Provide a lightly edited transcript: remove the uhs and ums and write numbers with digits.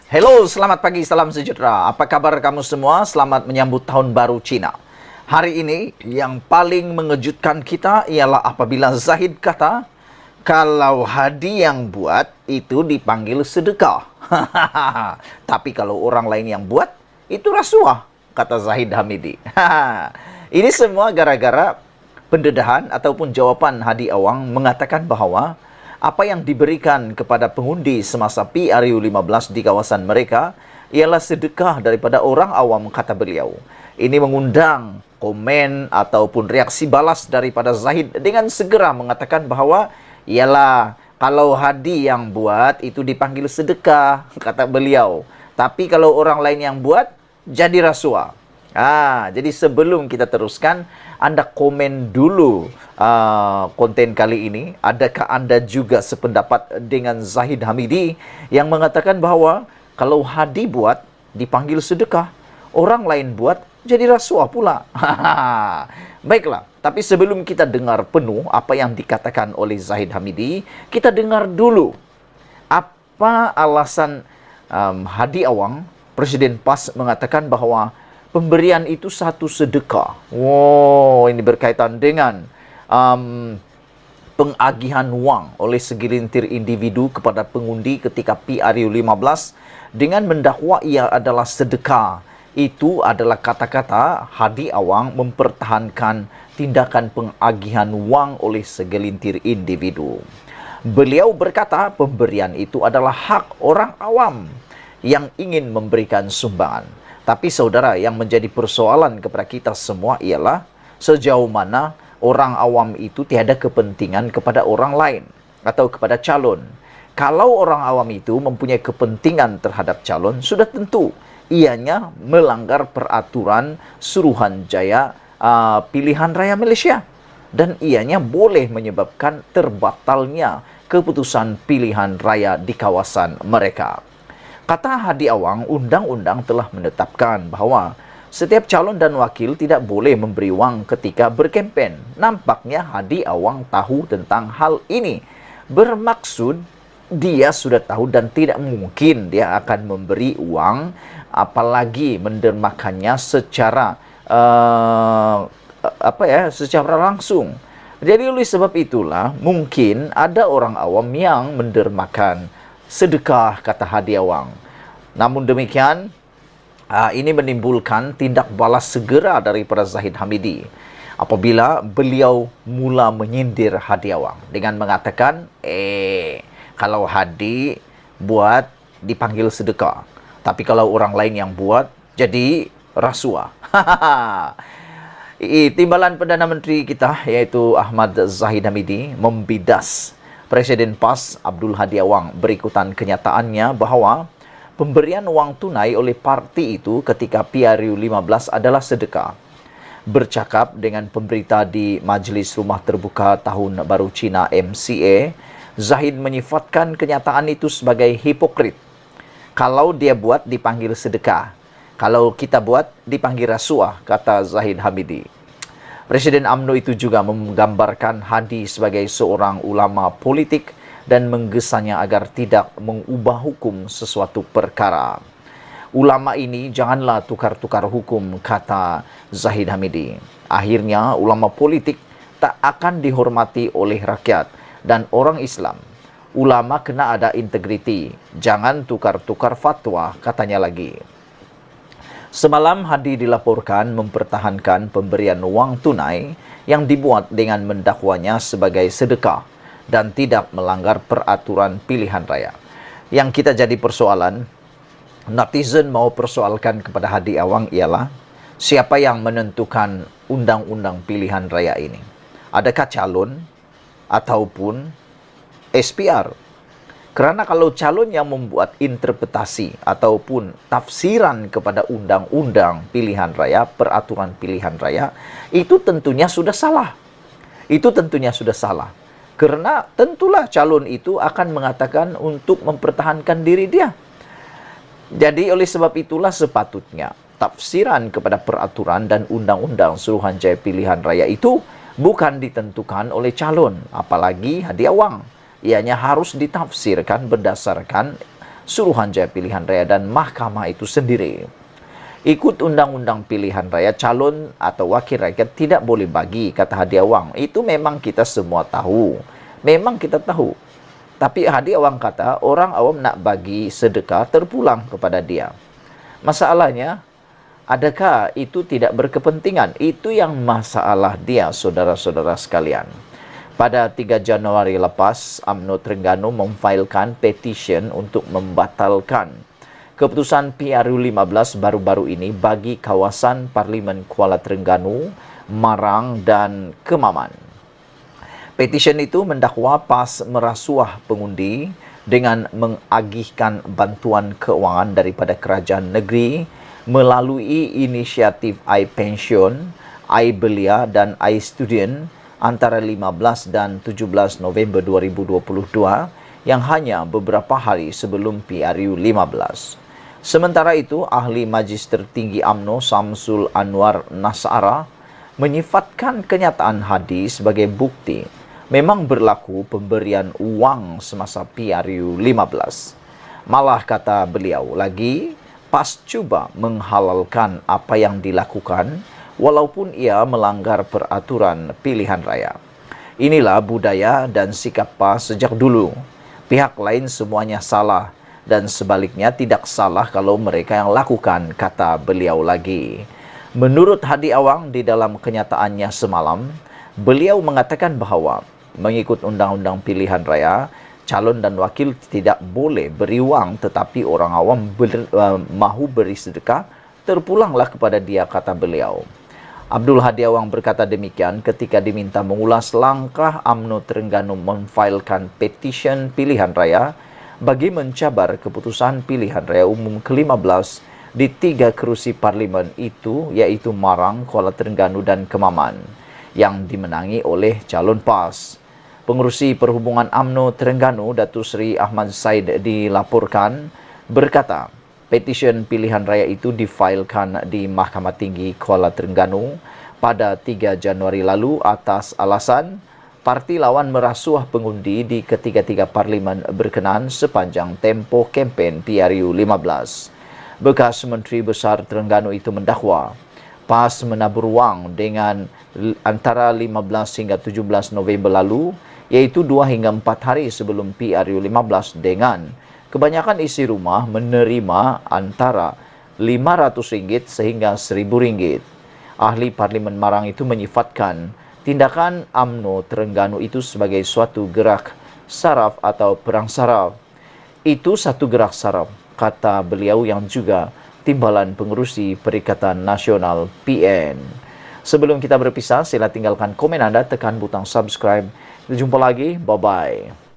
Hello, selamat pagi, salam sejahtera. Apa kabar kamu semua? Selamat menyambut Tahun Baru Cina. Hari ini yang paling mengejutkan kita ialah apabila Zahid kata, kalau hadi yang buat itu dipanggil sedekah. Tapi kalau orang lain yang buat, itu rasuah, kata Zahid Hamidi. Ini semua gara-gara pendedahan ataupun jawaban Hadi Awang mengatakan bahwa apa yang diberikan kepada pengundi semasa PRU15 di kawasan mereka ialah sedekah daripada orang awam, kata beliau. Ini mengundang komen ataupun reaksi balas daripada Zahid dengan segera mengatakan bahwa ialah kalau hadi yang buat itu dipanggil sedekah, kata beliau. Tapi kalau orang lain yang buat jadi rasuah. Jadi sebelum kita teruskan, Anda komen dulu konten kali ini. Adakah Anda juga sependapat dengan Zahid Hamidi yang mengatakan bahwa kalau hadi buat dipanggil sedekah, orang lain buat jadi rasuah pula? Baiklah, tapi sebelum kita dengar penuh apa yang dikatakan oleh Zahid Hamidi, kita dengar dulu apa alasan Hadi Awang, Presiden PAS, mengatakan bahwa pemberian itu satu sedekah. Ini berkaitan dengan pengagihan wang oleh segelintir individu kepada pengundi ketika PRU15 dengan mendakwa ia adalah sedekah. Itu adalah kata-kata Hadi Awang mempertahankan tindakan pengagihan wang oleh segelintir individu. Beliau berkata pemberian itu adalah hak orang awam yang ingin memberikan sumbangan. Tapi saudara, yang menjadi persoalan kepada kita semua ialah sejauh mana orang awam itu tiada kepentingan kepada orang lain atau kepada calon. Kalau orang awam itu mempunyai kepentingan terhadap calon, sudah tentu ianya melanggar peraturan Suruhanjaya Pilihan Raya Malaysia. Dan ianya boleh menyebabkan terbatalnya keputusan pilihan raya di kawasan mereka. Kata Hadi Awang, undang-undang telah menetapkan bahwa setiap calon dan wakil tidak boleh memberi wang ketika berkempen. Nampaknya Hadi Awang tahu tentang hal ini. Bermaksud dia sudah tahu dan tidak mungkin dia akan memberi uang, apalagi mendermakannya secara secara langsung. Jadi oleh sebab itulah mungkin ada orang awam yang mendermakan sedekah, kata Hadi Awang. Namun demikian, ini menimbulkan tindak balas segera daripada Zahid Hamidi apabila beliau mula menyindir Hadi Awang dengan mengatakan, kalau Hadi buat dipanggil sedekah, tapi kalau orang lain yang buat jadi rasuah. Timbalan Perdana Menteri kita yaitu Ahmad Zahid Hamidi membidas Presiden PAS Abdul Hadi Awang berikutan kenyataannya bahwa pemberian wang tunai oleh parti itu ketika PRU15 adalah sedekah. Bercakap dengan pemberita di Majlis Rumah Terbuka Tahun Baru Cina MCA, Zahid menyifatkan kenyataan itu sebagai hipokrit. Kalau dia buat dipanggil sedekah, kalau kita buat dipanggil rasuah, kata Zahid Hamidi. Presiden UMNO itu juga menggambarkan Hadi sebagai seorang ulama politik dan menggesanya agar tidak mengubah hukum sesuatu perkara. Ulama ini janganlah tukar-tukar hukum, kata Zahid Hamidi. Akhirnya ulama politik tak akan dihormati oleh rakyat dan orang Islam. Ulama kena ada integriti, jangan tukar-tukar fatwa, katanya lagi. Semalam Hadi dilaporkan mempertahankan pemberian wang tunai yang dibuat dengan mendakwanya sebagai sedekah dan tidak melanggar peraturan pilihan raya. Yang kita jadi persoalan, netizen mau persoalkan kepada Hadi Awang ialah siapa yang menentukan undang-undang pilihan raya ini? Adakah calon ataupun SPR? Kerana kalau calon yang membuat interpretasi ataupun tafsiran kepada undang-undang pilihan raya, peraturan pilihan raya, itu tentunya sudah salah. Itu tentunya sudah salah. Kerana tentulah calon itu akan mengatakan untuk mempertahankan diri dia. Jadi oleh sebab itulah sepatutnya tafsiran kepada peraturan dan undang-undang Suruhanjaya Pilihan Raya itu bukan ditentukan oleh calon, apalagi Hadi Awang. Ianya harus ditafsirkan berdasarkan Suruhanjaya Pilihan Raya dan Mahkamah itu sendiri. Ikut undang-undang pilihan raya, calon atau wakil rakyat tidak boleh bagi, kata Hadi Awang. Itu memang kita semua tahu. Memang kita tahu. Tapi Hadi Awang kata orang awam nak bagi sedekah terpulang kepada dia. Masalahnya, adakah itu tidak berkepentingan? Itu yang masalah dia, saudara-saudara sekalian. Pada 3 Januari lepas, UMNO Terengganu memfailkan petition untuk membatalkan keputusan PRU 15 baru-baru ini bagi kawasan Parlimen Kuala Terengganu, Marang dan Kemaman. Petition itu mendakwa PAS merasuah pengundi dengan mengagihkan bantuan keuangan daripada kerajaan negeri melalui inisiatif iPension, iBelia dan iStudent antara 15 dan 17 November 2022 yang hanya beberapa hari sebelum PRU 15. Sementara itu, Ahli Majlis Tertinggi UMNO Samsul Anwar Nasara menyifatkan kenyataan Hadi sebagai bukti memang berlaku pemberian uang semasa PRU 15. Malah kata beliau lagi, PAS cuba menghalalkan apa yang dilakukan walaupun ia melanggar peraturan pilihan raya. Inilah budaya dan sikap PAS sejak dulu. Pihak lain semuanya salah dan sebaliknya tidak salah kalau mereka yang lakukan, kata beliau lagi. Menurut Hadi Awang di dalam kenyataannya semalam, beliau mengatakan bahawa mengikut undang-undang pilihan raya, calon dan wakil tidak boleh beri wang, tetapi orang awam mahu beri sedekah, terpulanglah kepada dia, kata beliau. Abdul Hadi Awang berkata demikian ketika diminta mengulas langkah UMNO Terengganu memfailkan petition pilihan raya bagi mencabar keputusan pilihan raya umum ke-15 di 3 kerusi parlimen itu, iaitu Marang, Kuala Terengganu dan Kemaman, yang dimenangi oleh calon PAS. Pengerusi Perhubungan UMNO Terengganu, Datuk Seri Ahmad Said, dilaporkan berkata, petisyen pilihan raya itu difailkan di Mahkamah Tinggi Kuala Terengganu pada 3 Januari lalu atas alasan parti lawan merasuah pengundi di ketiga-tiga parlimen berkenaan sepanjang tempoh kempen PRU 15. Bekas Menteri Besar Terengganu itu mendakwa PAS menabur wang dengan antara 15 hingga 17 November lalu, iaitu 2 hingga 4 hari sebelum PRU 15, dengan kebanyakan isi rumah menerima antara RM500 sehingga RM1.000. Ahli Parlimen Marang itu menyifatkan tindakan UMNO Terengganu itu sebagai suatu gerak saraf atau perang saraf. Itu satu gerak saraf, kata beliau yang juga timbalan pengerusi Perikatan Nasional PN. Sebelum kita berpisah, sila tinggalkan komen anda, tekan butang subscribe. Kita jumpa lagi, bye-bye.